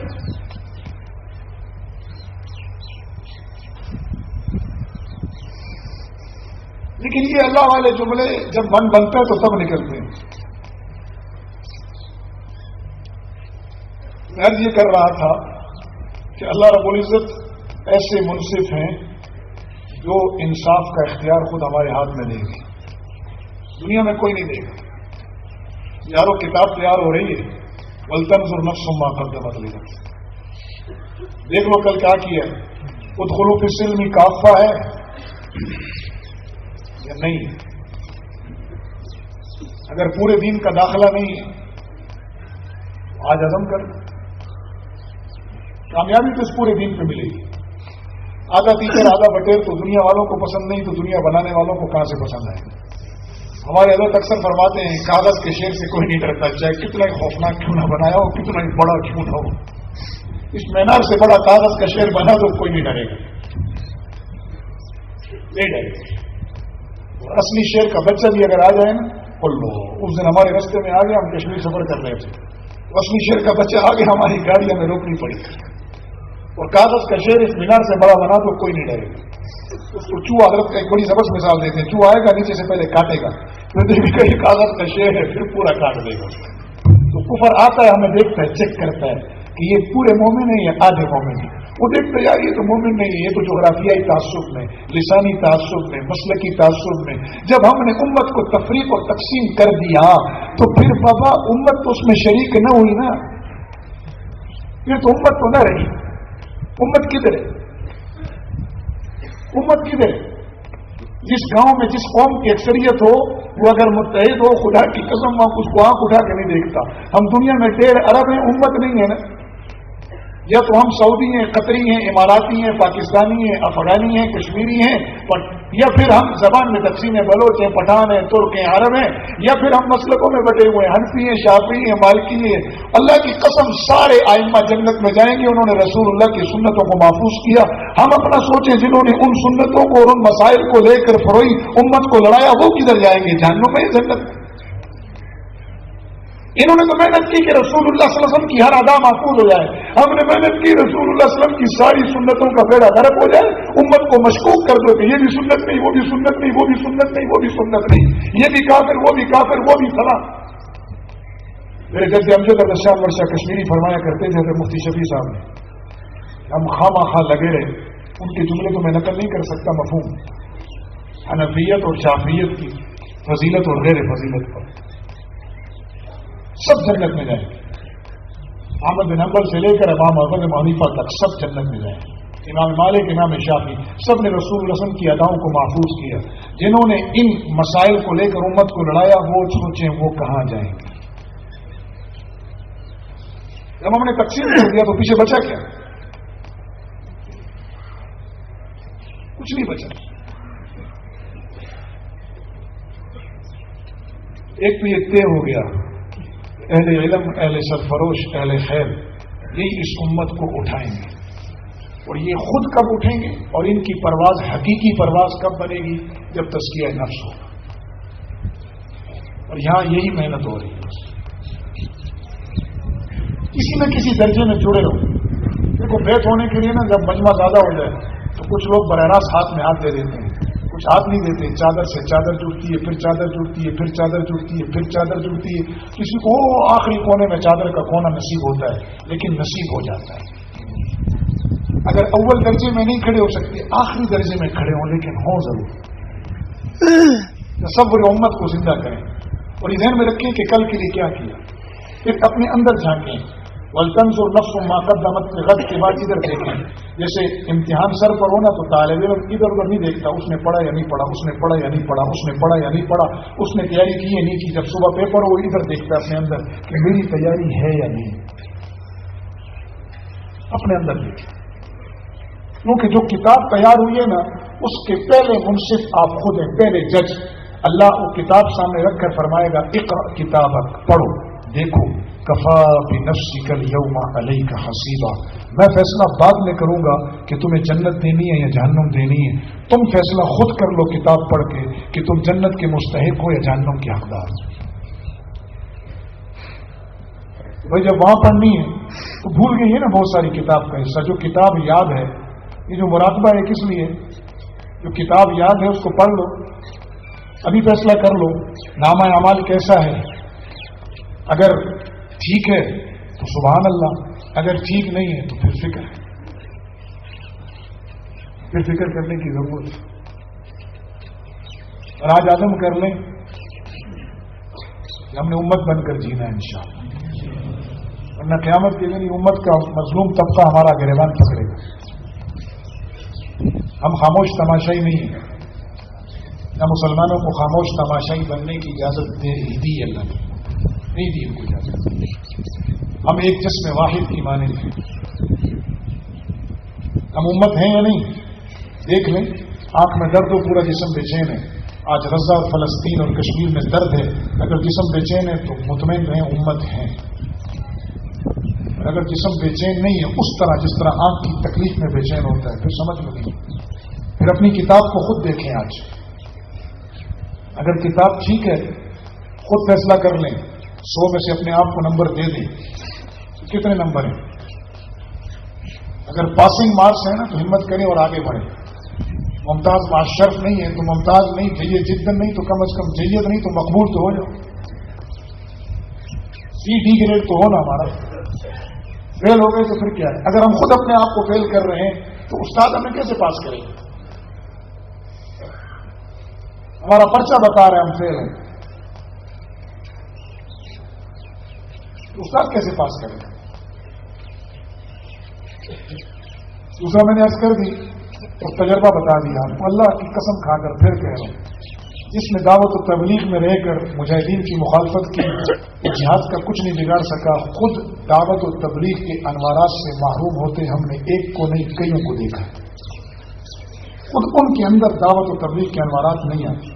لیکن یہ اللہ والے جملے جب من بنتے ہیں تو تب نکلتے ہیں. میں یہ کر رہا تھا کہ اللہ رب العزت ایسے منصف ہیں جو انصاف کا اختیار خود ہمارے ہاتھ میں دے گی. دنیا میں کوئی نہیں دے گا. یارو کتاب تیار ہو رہی ہے، وَلْتَنْظُرْ نَفْسٌ مَا قَدَّمَتْ لِغَدٍ. دیکھ لو کل کیا کیا ہے. ادخلوا فی السلم کافہ ہے یا نہیں؟ اگر پورے دین کا داخلہ نہیں ہے آج عزم کر، کامیابی تو اس پورے دین پہ ملے گی. آدھا ٹیچر آدھا بٹیر تو دنیا والوں کو پسند نہیں تو دنیا بنانے والوں کو کہاں سے پسند آئے؟ ہمارے حضرت اکثر فرماتے ہیں کاغذ کے شیر سے کوئی نہیں ڈرتا، چاہے کتنا ہی خوفناک کیوں نہ بنایا ہو، کتنا ہی بڑا کیوں نہ ہو. اس مینار سے بڑا کاغذ کا شیر بنا تو کوئی نہیں ڈرے گا، نہیں ڈرے گا. اور اصلی شیر کا بچہ بھی اگر آ جائے نا اس دن ہمارے راستے میں آ گیا، ہم کشمیر سفر کر رہے تھے، اصلی شیر کا بچہ آ گیا، ہماری گاڑی ہمیں روکنی پڑی، اور کاغذ کا شیر اس مینار سے بڑا بنا تو کوئی نہیں ڈرے گا۔ اس کو چوہا، حضرت کا ایک بڑی زبردست مثال دیتے ہیں، چوہا آئے گا نیچے سے پہلے کاٹے گا، پھر دیکھے گا یہ کاغذ کا شیر ہے، پھر پورا کاٹ دے گا۔ تو کفر آتا ہے، ہمیں دیکھتا ہے، چیک کرتا ہے کہ یہ پورے مومن ہیں یا آدھے مومن ہیں، وہ دیکھتے یار یہ تو مومن نہیں ہے، یہ تو جغرافیائی تعصب میں، لسانی تعصب میں، مسلکی تعصب میں۔ جب ہم نے امت کو تفریق اور تقسیم کر دیا تو پھر بابا امت تو اس میں شریک نہ ہوئی نا، پھر تو امت تو نہ رہی۔ امت کدھر ہے؟ امت کدھر ہے؟ جس گاؤں میں جس قوم کی اکثریت ہو وہ اگر متحد ہو، خدا کی قسم آپ اس کو آنکھ اٹھا کے نہیں دیکھتا۔ ہم دنیا میں 1.5 ارب ہیں، امت نہیں ہے نا۔ یا تو ہم سعودی ہیں، قطری ہیں، اماراتی ہیں، پاکستانی ہیں، افغانی ہیں، کشمیری ہیں، یا پھر ہم زبان میں تقسیم ہیں، بلوچ ہیں، پٹھان ہیں، ترک ہیں، عرب ہیں، یا پھر ہم مسلکوں میں بٹے ہوئے ہیں، حنفی ہیں، شافعی ہیں، مالکی ہیں۔ اللہ کی قسم سارے ائمہ جنت میں جائیں گے، انہوں نے رسول اللہ کی سنتوں کو محفوظ کیا۔ ہم اپنا سوچیں جنہوں نے ان سنتوں کو اور ان مسائل کو لے کر فروئی امت کو لڑایا، وہ کدھر جائیں گے؟ جہنم میں، جنت میں۔ انہوں نے تو محنت کی کہ رسول اللہ صلی اللہ علیہ وسلم کی ہر ادا محفوظ ہو جائے، ہم نے محنت کی رسول اللہ صلی اللہ علیہ وسلم کی ساری سنتوں کا بیڑا غرق ہو جائے، امت کو مشکوک کر دو کہ یہ بھی سنت نہیں، وہ بھی سنت نہیں، وہ بھی سنت نہیں، وہ بھی سنت نہیں، یہ بھی کافر، وہ بھی کافر، وہ بھی فلاں۔ میرے جد امجد الرشاد ورشا کشمیری فرمایا کرتے تھے حضرت مفتی شفیع صاحب نے، ہم خواہ لگے رہے، ان کے جملے تو میں نقل نہیں کر سکتا، مفہوم حنفیت اور شافعیت کی فضیلت اور غیر فضیلت پر سب جنت میں جائیں گے۔ احمد بن حنبل سے لے کر امام احمد بن حنیفہ تک سب جنت میں جائیں گے۔ امام مالک، امام شافعی، سب نے رسول اللہ صلی اللہ علیہ وسلم کی اداؤں کو محفوظ کیا۔ جنہوں نے ان مسائل کو لے کر امت کو لڑایا، وہ سوچیں وہ کہاں جائیں گے۔ جب ہم نے تقسیم کر دیا تو پیچھے بچا کیا؟ کچھ نہیں بچا۔ ایک تو یہ طے ہو گیا، اہل علم، اہل سرفروش، اہل خیر یہی اس امت کو اٹھائیں گے، اور یہ خود کب اٹھیں گے اور ان کی پرواز حقیقی پرواز کب بنے گی؟ جب تزکیہ نفس ہوگا، اور یہاں یہی محنت ہو رہی ہے۔ کسی نہ کسی درجے میں جڑے رہو۔ دیکھو بیت ہونے کے لیے نا جب مجمع زیادہ ہو جائے تو کچھ لوگ براہ راست ہاتھ میں ہاتھ دے دیتے ہیں، کچھ ہاتھ نہیں دیتے، چادر سے چادر جڑتی ہے، پھر چادر جڑتی ہے، پھر چادر جڑتی ہے، پھر چادر جڑتی ہے۔ کسی کو آخری کونے میں چادر کا کونا نصیب ہوتا ہے، لیکن نصیب ہو جاتا ہے۔ اگر اول درجے میں نہیں کھڑے ہو سکتے، آخری درجے میں کھڑے ہوں، لیکن ہوں ضرور۔ تصور امت کو زندہ کریں اور یہ ذہن میں رکھیں کہ کل کے لیے کیا کیا، پھر اپنے اندر جھانکیں۔ وَلْتَنْظُرْ نَفْسٌ مَا قَدَّمَتْ لِغَدٍ کے بعد ادھر دیکھیں۔ جیسے امتحان سر پر ہونا تو طالب علم ادھر ادھر نہیں دیکھتا، اس نے پڑھا یا نہیں پڑھا، اس نے پڑھا یا نہیں پڑھا، اس نے پڑھا یا نہیں پڑھا، اس نے تیاری کی یا نہیں کی۔ جب صبح پیپر ہو ادھر دیکھتا ہے اپنے اندر کہ میری تیاری ہے یا نہیں، اپنے اندر دیکھیں۔ کیونکہ جو کتاب تیار ہوئی ہے نا، اس کے پہلے منصف آپ خود ہیں، پہلے جج۔ اللہ وہ کتاب سامنے رکھ کر فرمائے گا اقرأ کتابک، پڑھو، دیکھو، کفا بنفسک اليوم علیک حسیبا، میں فیصلہ بعد میں کروں گا کہ تمہیں جنت دینی ہے یا جہنم دینی ہے، تم فیصلہ خود کر لو کتاب پڑھ کے کہ تم جنت کے مستحق ہو یا جہنم کے حقدار۔ بھائی جب وہاں پڑھنی ہے تو بھول گئی ہے نا بہت ساری کتاب کا حصہ۔ جو کتاب یاد ہے، یہ جو مراقبہ ہے کس لیے؟ جو کتاب یاد ہے اس کو پڑھ لو، ابھی فیصلہ کر لو نامہ اعمال کیسا ہے۔ اگر ٹھیک ہے تو سبحان اللہ، اگر ٹھیک نہیں ہے تو پھر فکر ہے، پھر فکر کرنے کی ضرورت ہے۔ اور آج عزم کر لیں کہ ہم نے امت بن کر جینا ہے انشاءاللہ، ورنہ قیامت کے دن امت کا مظلوم طبقہ ہمارا گریبان پکڑے گا۔ ہم خاموش تماشائی نہیں ہیں، نہ مسلمانوں کو خاموش تماشائی بننے کی اجازت دی اللہ نے، نہیں دی ان کو اجازت۔ ہم ایک جسم واحد کی مانند ہیں، ہم امت ہیں یا نہیں؟ دیکھ لیں، آنکھ میں درد ہو پورا جسم بے چین ہے۔ آج غزہ اور فلسطین اور کشمیر میں درد ہے، اگر جسم بے چین ہے تو مطمئن رہیں امت ہیں۔ اگر جسم بے چین نہیں ہے اس طرح جس طرح آنکھ کی تکلیف میں بے چین ہوتا ہے، پھر سمجھ میں نہیں۔ پھر اپنی کتاب کو خود دیکھیں۔ آج اگر کتاب ٹھیک ہے خود فیصلہ کر لیں، 100 میں سے اپنے آپ کو نمبر دے دیں، کتنے نمبر ہیں؟ اگر پاسنگ مارکس ہیں نا تو ہمت کریں اور آگے بڑھیں. ممتاز معاشرف نہیں ہے تو ممتاز نہیں، جید جدن نہیں تو کم از کم جید نہیں تو مقبول تو ہو جاؤ. ڈی گریڈ تو ہونا ہمارا. فیل ہو گئے تو پھر کیا ہے؟ اگر ہم خود اپنے آپ کو فیل کر رہے ہیں تو استاد ہمیں کیسے پاس کریں گے؟ ہمارا پرچہ بتا رہے ہیں ہم فیل ہیں، استاد کیسے پاس کریں گے؟ دوسرا میں نے عرض کر دی اور تجربہ بتا دیا. اللہ کی قسم کھا کر پھر کہہ رہا ہوں، جس نے دعوت و تبلیغ میں رہ کر مجاہدین کی مخالفت کی، جہاد کا کچھ نہیں بگاڑ سکا. خود دعوت و تبلیغ کے انوارات سے محروم ہوتے ہم نے ایک کو نہیں کئیوں کو دیکھا. خود ان کے اندر دعوت و تبلیغ کے انوارات نہیں آتے.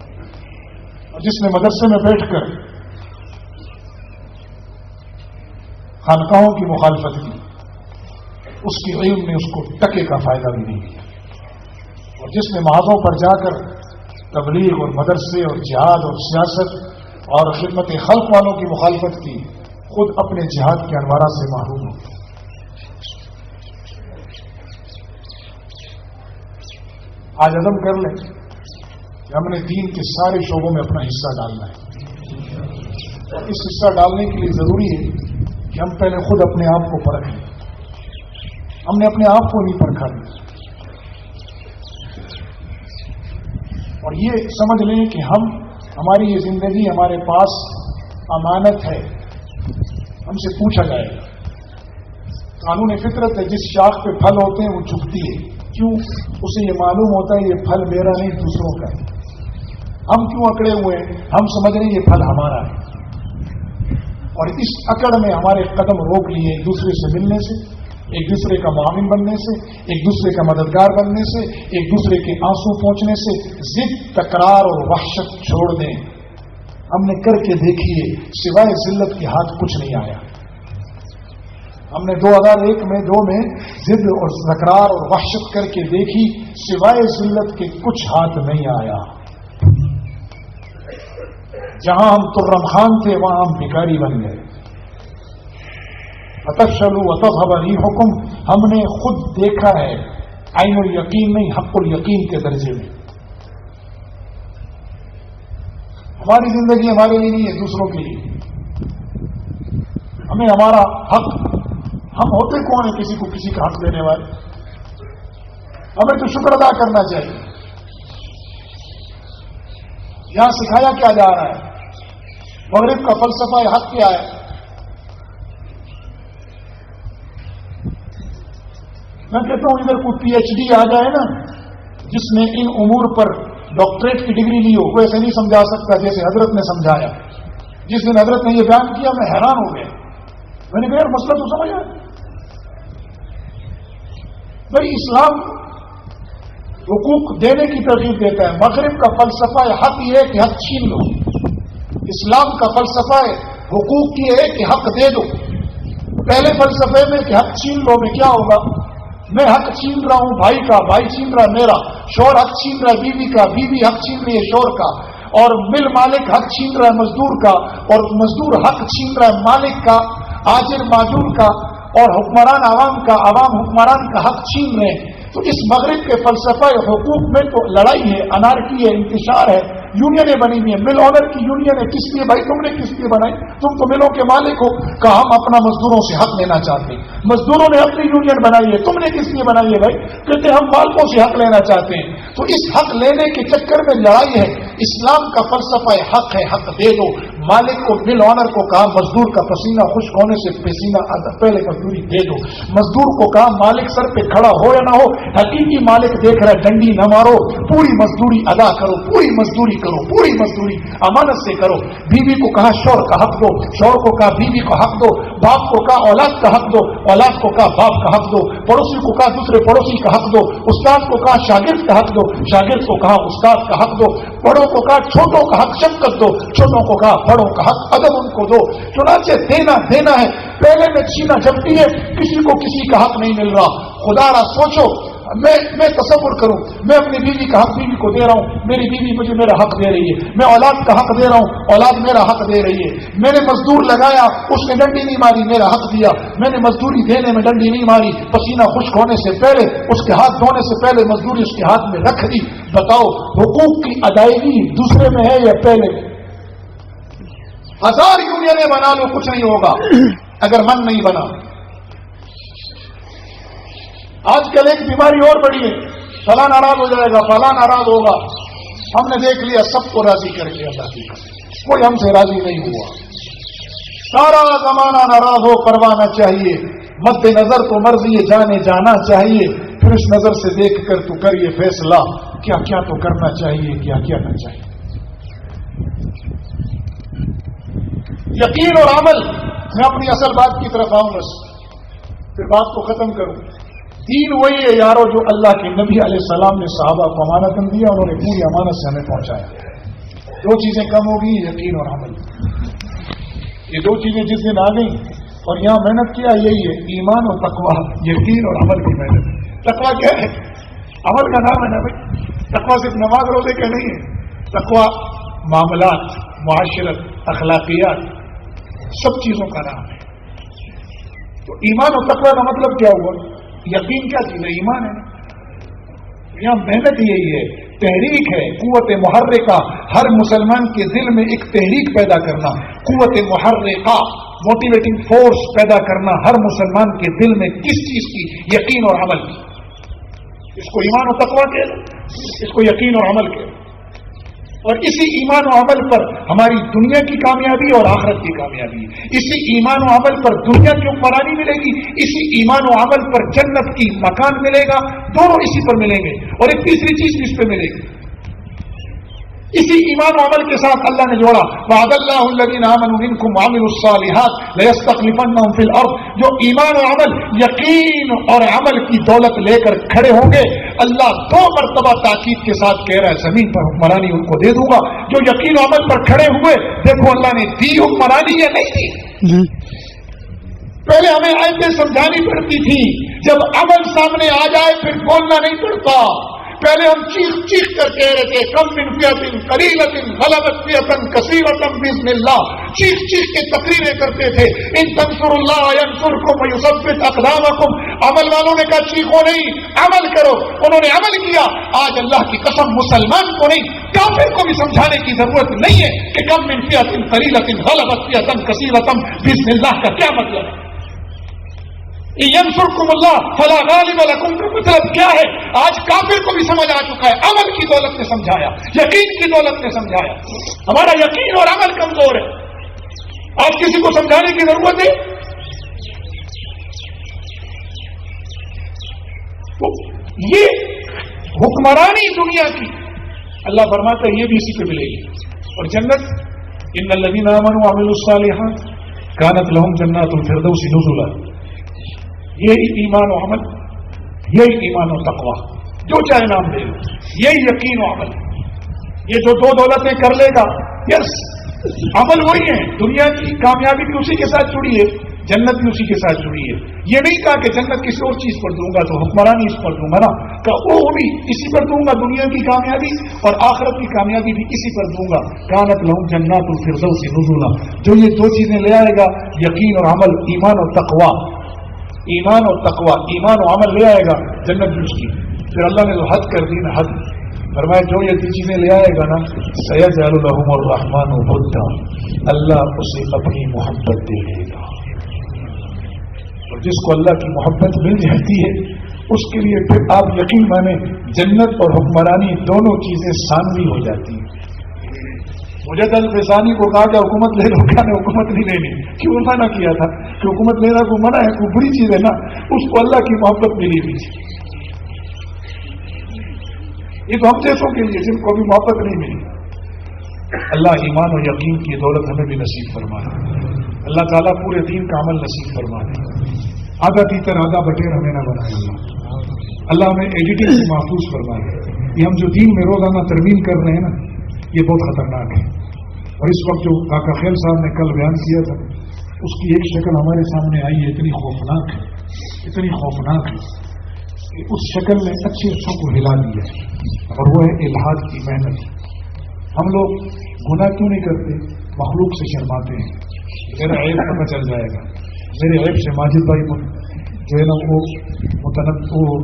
اور جس نے مدرسے میں بیٹھ کر خانقاہوں کی مخالفت کی، اس کی علم نے اس کو ٹکے کا فائدہ بھی نہیں دیا. اور جس نے محاذوں پر جا کر تبلیغ اور مدرسے اور جہاد اور سیاست اور خدمت خلق والوں کی مخالفت کی، خود اپنے جہاد کے انوارات سے محروم ہو. آج عزم کر لیں کہ ہم نے دین کے سارے شعبوں میں اپنا حصہ ڈالنا ہے. اور اس حصہ ڈالنے کے لیے ضروری ہے کہ ہم پہلے خود اپنے آپ کو پرکھیں. ہم نے اپنے آپ کو نہیں پرکھا. اور یہ سمجھ لیں کہ ہماری یہ زندگی ہمارے پاس امانت ہے، ہم سے پوچھا جائے گا. قانون فطرت ہے، جس شاخ پہ پھل ہوتے ہیں وہ جھکتی ہے. کیوں؟ اسے یہ معلوم ہوتا ہے یہ پھل میرا نہیں دوسروں کا ہے. ہم کیوں اکڑے ہوئے ہیں؟ ہم سمجھ رہے ہیں یہ پھل ہمارا ہے. اور اس اکڑ میں ہمارے قدم روک لیے ایک دوسرے سے ملنے سے، ایک دوسرے کا معاون بننے سے، ایک دوسرے کا مددگار بننے سے، ایک دوسرے کے آنسو پہنچنے سے. ضد، تکرار اور وحشت چھوڑ دیں. ہم نے کر کے دیکھیے، سوائے ذلت کے ہاتھ کچھ نہیں آیا. ہم نے 2001 میں ضد اور تکرار اور وحشت کر کے دیکھی، سوائے ذلت کے کچھ ہاتھ نہیں آیا. جہاں ہم ترم خان تھے وہاں ہم بھکاری بن گئے. فتفشلوا وتذهب ريحكم، ہم نے خود دیکھا ہے، عین الیقین نہیں حق الیقین کے درجے میں. ہماری زندگی ہمارے لیے نہیں ہے، دوسروں کے لیے. ہمیں ہمارا حق، ہم ہوتے کون ہیں کسی کو کسی کا حق دینے والے؟ ہمیں تو شکر ادا کرنا چاہیے. یہاں سکھایا کیا جا رہا ہے؟ مغرب کا فلسفہ حق کیا ہے؟ میں کہتا ہوں ادھر کوئی پی ایچ ڈی آ جائے نا، جس نے ان امور پر ڈاکٹریٹ کی ڈگری لی ہو، وہ ایسے نہیں سمجھا سکتا جیسے حضرت نے سمجھایا. جس دن حضرت نے یہ بیان کیا میں حیران ہو گیا. میں نے کہا یار مسئلہ تو سمجھ آیا. بھائی اسلام حقوق دینے کی ترغیب دیتا ہے. مغرب کا فلسفہ حق یہ ہے کہ حق چھین لو. اسلام کا فلسفہ ہے حقوق یہ ہے کہ حق دے دو. پہلے فلسفے میں کہ حق چھین لو میں کیا ہوگا؟ میں حق چھین رہا ہوں بھائی کا، بھائی چھین رہا ہے میرا، شوہر حق چھین رہا ہے بیوی کا، بیوی حق چھین رہی ہے شوہر کا، اور مل مالک حق چھین رہا ہے مزدور کا، اور مزدور حق چھین رہا ہے مالک کا، آجر ماجور کا، اور حکمران عوام کا، عوام حکمران کا حق چھین رہے ہیں. تو اس مغرب کے فلسفہ حقوق میں تو لڑائی ہے، انارکی ہے، انتشار ہے. یونینیں بنی ہوئی ہیں، مل آنر کی یونین ہے. کس لیے بھائی؟ تم نے کس لیے بنائی؟ تم تو ملوں کے مالک ہو. کہا ہم اپنا مزدوروں سے حق لینا چاہتے ہیں. مزدوروں نے اپنی یونین بنائی ہے، تم نے کس لیے بنائی ہے بھائی؟ کہتے ہم مالکوں سے حق لینا چاہتے ہیں. تو اس حق لینے کے چکر میں لڑائی ہے. اسلام کا فلسفہ حق ہے، حق دے دو. مالک کو، مل آنر کو کہا مزدور کا پسینہ خشک ہونے سے پسینہ پہلے مزدوری دے دو. مزدور کو کہا مالک سر پہ کھڑا ہو یا نہ ہو، حقیقی مالک دیکھ رہا ہے، ڈنڈی نہ مارو، پوری مزدوری ادا کرو، پوری مزدوری کرو، پوری مزدوری امانت سے کرو. بیوی کو کہا شوہر کا حق دو، شوہر کو کہا بیوی کو حق دو. باپ کو کہا اولاد کا حق دو، اولاد کو کہا باپ کا حق دو. پڑوسی کو کہا دوسرے پڑوسی کا حق دو. استاد کو کہا شاگرد کا حق دو، شاگرد کو کہا استاد کا حق دو. بڑوں کو کہا چھوٹوں کا حق شفقت دو، چھوٹوں کو کہا بڑوں کا حق ادب ان کو دو. چنانچہ دینا دینا ہے. پہلے میں چھینا جھپٹی ہے، کسی کو کسی کا حق نہیں مل رہا. خدا را سوچو میں تصور کروں میں اپنی بیوی کا حق بیوی کو دے رہا ہوں, میری بیوی مجھے میرا حق دے رہی ہے, میں اولاد کا حق دے رہا ہوں, اولاد میرا حق دے رہی ہے, میں نے مزدور لگایا اس نے ڈنڈی نہیں ماری میرا حق دیا, میں نے مزدوری دینے میں ڈنڈی نہیں ماری, پسینہ خشک ہونے سے پہلے اس کے ہاتھ دھونے سے پہلے مزدوری اس کے ہاتھ میں رکھ دی. بتاؤ حقوق کی ادائیگی دوسرے میں ہے یا پہلے؟ 1000 یونینیں بنا لو کچھ نہیں ہوگا اگر من نہیں بنا. آج کل ایک بیماری اور بڑی ہے, فلاں ناراض ہو جائے گا, فلاں ناراض ہوگا. ہم نے دیکھ لیا سب کو راضی کر کے اللہ کی کوئی ہم سے راضی نہیں ہوا. سارا زمانہ ناراض ہو کروانا چاہیے, مد نظر تو مرضی جانے جانا چاہیے, پھر اس نظر سے دیکھ کر تو کر یہ فیصلہ کیا کیا تو کرنا چاہیے کیا کیا نہ چاہیے. یقین اور عمل, میں اپنی اصل بات کی طرف آؤں بس پھر بات کو ختم کروں. دین وہی ہے یارو جو اللہ کے نبی علیہ السلام نے صحابہ کو امانت دیا, انہوں نے پوری امانت سے ہمیں پہنچایا. 2 چیزیں کم ہوگی, یقین اور عمل. یہ 2 چیزیں جس دن آ گئی اور یہاں محنت کیا یہی ہے, ایمان اور تقویٰ, یقین اور عمل کی محنت. تقویٰ کیا ہے؟ عمل کا نام ہے نا بھائی. تقویٰ صرف نماز روزے کا نہیں ہے, تقویٰ معاملات, معاشرت, اخلاقیات, سب چیزوں کا نام ہے. تو ایمان اور تقویٰ کا مطلب کیا ہوا؟ یقین کیا چیز ہے؟ ایمان ہے. یہاں محنت یہی ہے, تحریک ہے, قوت محرکہ, ہر مسلمان کے دل میں ایک تحریک پیدا کرنا, قوت محرکہ, موٹیویٹنگ فورس پیدا کرنا ہر مسلمان کے دل میں کس چیز کی؟ یقین اور عمل کی. اس کو ایمان و تقویٰ کہتے, اس کو یقین اور عمل کہتے. اور اسی ایمان و عمل پر ہماری دنیا کی کامیابی اور آخرت کی کامیابی. اسی ایمان و عمل پر دنیا کی حکمرانی ملے گی, اسی ایمان و عمل پر جنت کی مکان ملے گا, دونوں اسی پر ملیں گے. اور ایک تیسری چیز بھی اس پہ ملے گی. اسی ایمان و عمل کے ساتھ اللہ نے جوڑا, وعد اللہ الذین آمنوا منکم وعملوا الصالحات لیستخلفنہم فی الارض. جو ایمان و عمل, یقین اور عمل کی دولت لے کر کھڑے ہوں گے, اللہ 2 مرتبہ تاکید کے ساتھ کہہ رہا ہے زمین پر حکمرانی ان کو دے دوں گا. جو یقین و عمل پر کھڑے ہوئے, دیکھو اللہ نے دی حکمرانی یا نہیں دی. پہلے ہمیں آیتیں سمجھانی پڑتی تھی, جب عمل سامنے آ جائے پھر بولنا نہیں پڑتا. پہلے ہم چیخ چیخ کر کہہ رہے تھے کم من فئۃ قلیلۃ غلبت فئۃ کثیرۃ باذن اللہ, چیخ چیخ کے تقریریں کرتے تھے. ان تنصروا اللہ ینصرکم ویثبت اقدامکم. عمل والوں نے کہا چیخو نہیں, عمل کرو. انہوں نے عمل کیا. آج اللہ کی قسم مسلمان کو نہیں, کافر کو بھی سمجھانے کی ضرورت نہیں ہے کہ کم من فئۃ قلیلۃ غلبت فئۃ کثیرۃ باذن اللہ کا کیا مطلب ہے. ینصرکم اللہ فلا غالب لکم کا مطلب کیا ہے؟ آج کافر کو بھی سمجھ آ چکا ہے. عمل کی دولت نے سمجھایا, یقین کی دولت نے سمجھایا. ہمارا یقین اور عمل کمزور ہے. آج کسی کو سمجھانے کی ضرورت ہے. یہ حکمرانی دنیا کی اللہ فرماتا ہے یہ بھی اسی پہ ملے گی. اور جنت, ان الذین آمنوا وعملوا الصالحات کانت لہم جنات الفردوس نزلا. یہی ایمان و عمل, یہی ایمان و تقویٰ, جو چاہے نام دے لو, یہی یقین و عمل. یہ جو 2 دولتیں کر لے گا, یس عمل وہی ہے. دنیا کی کامیابی بھی اسی کے ساتھ جڑی ہے, جنت بھی اسی کے ساتھ جڑی ہے. یہ نہیں کہا کہ جنت کسی اور چیز پر دوں گا تو حکمرانی اس پر دوں گا نا, کہ وہ بھی اسی پر دوں گا, دنیا کی کامیابی اور آخرت کی کامیابی بھی اسی پر دوں گا. کانت لہم جنات الفردوس نزلا. جو یہ 2 چیزیں لے آئے گا, یقین اور عمل, ایمان اور تقویٰ, ایمان اور تقویٰ, ایمان و عمل لے آئے گا, جنت بھی اس کی. پھر اللہ نے جو حد کر دی نا, حد فرمایا جو یہ 3 چیزیں لے آئے گا نا, سیجعل لہم الرحمن ودا, اللہ اسے اپنی محبت دے دے گا. اور جس کو اللہ کی محبت مل جاتی ہے اس کے لیے پھر آپ یقین مانیں جنت اور حکمرانی دونوں چیزیں ثانوی ہو جاتی ہیں. مجھے الفسانی کو کہا کہ حکومت لے لو, کیا نے حکومت نہیں لینی. کیوں منع کیا تھا کہ حکومت لینا کو منع ہے, کوئی بری چیز ہے نا. اس کو اللہ کی محبت ملی ہوئی. یہ تو ہم جیسوں کے لیے جن کو بھی محبت نہیں ملی. اللہ ایمان و یقین کی دولت ہمیں بھی نصیب فرمائے. اللہ تعالیٰ پورے دین کا عمل نصیب فرمائے. آدھا تیتر آدھا بٹیر ہمیں نہ بنائے. اللہ ہمیں ایڈیٹنگ سے محفوظ فرمائے. یہ ہم جو دین میں روزانہ ترمیم کر رہے ہیں نا, یہ بہت خطرناک ہے. اور اس وقت جو کاکا خیل صاحب نے کل بیان کیا تھا, اس کی ایک شکل ہمارے سامنے آئی ہے, اتنی خوفناک ہے, اتنی خوفناک ہے. کہ اس شکل نے اچھے اچھوں کو ہلا دیا اور وہ ہے الحاد کی محنت. ہم لوگ گناہ کیوں نہیں کرتے؟ مخلوق سے شرماتے ہیں. میرا عیب پتہ چل جائے گا، میرے عیب سے ماجد بھائی جو ہے نا وہ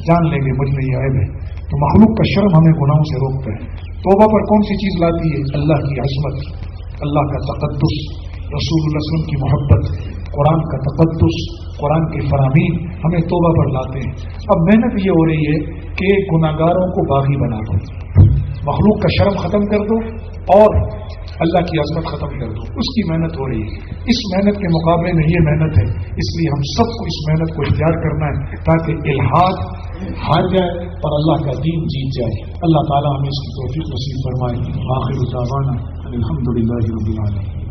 جان لیں گے مجھ میں یہ عیب ہے. تو مخلوق کا شرم ہمیں گناہوں سے روکتا ہے. توبہ پر کون سی چیز لاتی ہے؟ اللہ کی عظمت، اللہ کا تقدس، رسول اللہ صلی اللہ علیہ وسلم کی محبت، قرآن کا تقدس، قرآن کے فرامین ہمیں توبہ پر لاتے ہیں. اب محنت یہ ہو رہی ہے کہ گناہگاروں کو باغی بنا دو، مخلوق کا شرم ختم کر دو اور اللہ کی عظمت ختم کر دو. اس کی محنت ہو رہی ہے. اس محنت کے مقابلے میں یہ محنت ہے. اس لیے ہم سب کو اس محنت کو اختیار کرنا ہے تاکہ الحاد ہار جائے اور اللہ کا دین جیت جائے. اللہ تعالیٰ ہمیں اس کی توفیق نصیب فرمائے. آخر دعوانا الحمدللہ رب العالمین.